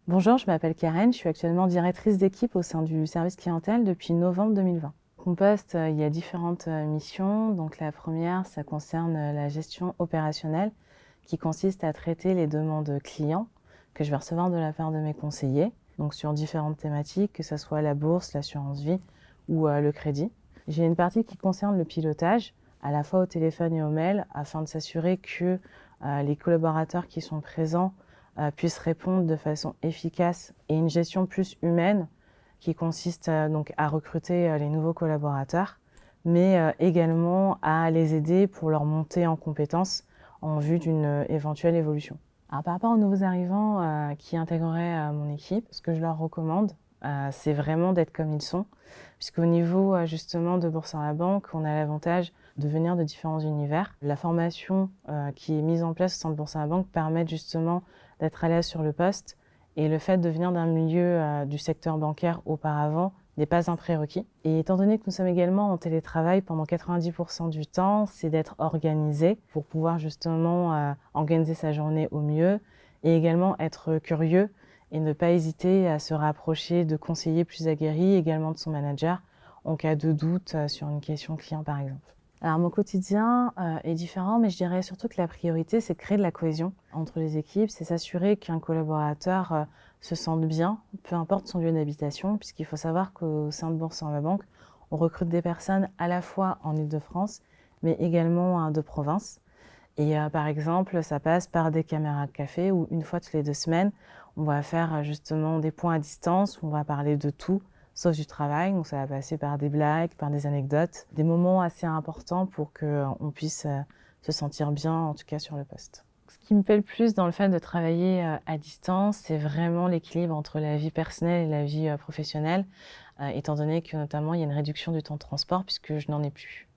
Bonjour, je m'appelle Karen, je suis actuellement directrice d'équipe au sein du service clientèle depuis novembre 2020. Mon poste, il y a différentes missions. Donc la première, ça concerne la gestion opérationnelle qui consiste à traiter les demandes clients que je vais recevoir de la part de mes conseillers, donc sur différentes thématiques, que ce soit la bourse, l'assurance vie ou le crédit. J'ai une partie qui concerne le pilotage, à la fois au téléphone et au mail, afin de s'assurer que les collaborateurs qui sont présents puissent répondre de façon efficace et une gestion plus humaine qui consiste donc à recruter les nouveaux collaborateurs, mais également à les aider pour leur montée en compétences en vue d'une éventuelle évolution. Alors, par rapport aux nouveaux arrivants qui intégreraient mon équipe, ce que je leur recommande, c'est vraiment d'être comme ils sont, puisqu'au niveau justement de Boursorama Banque, on a l'avantage de venir de différents univers. La formation qui est mise en place au sein de Boursorama Banque permet justement d'être à l'aise sur le poste, et le fait de venir d'un milieu du secteur bancaire auparavant n'est pas un prérequis. Et étant donné que nous sommes également en télétravail pendant 90% du temps, c'est d'être organisé pour pouvoir justement organiser sa journée au mieux et également être curieux et ne pas hésiter à se rapprocher de conseillers plus aguerris, également de son manager, en cas de doute sur une question client par exemple. Alors mon quotidien est différent, mais je dirais surtout que la priorité, c'est de créer de la cohésion entre les équipes, c'est s'assurer qu'un collaborateur se sente bien, peu importe son lieu d'habitation, puisqu'il faut savoir qu'au sein de Boursorama Banque, on recrute des personnes à la fois en Île-de-France, mais également de province. Et par exemple, ça passe par des caméras de café où une fois toutes les 2 semaines, on va faire justement des points à distance où on va parler de tout, sauf du travail. Donc ça va passer par des blagues, par des anecdotes, des moments assez importants pour qu'on puisse se sentir bien, en tout cas sur le poste. Ce qui me plaît le plus dans le fait de travailler à distance, c'est vraiment l'équilibre entre la vie personnelle et la vie professionnelle, étant donné que notamment il y a une réduction du temps de transport puisque je n'en ai plus.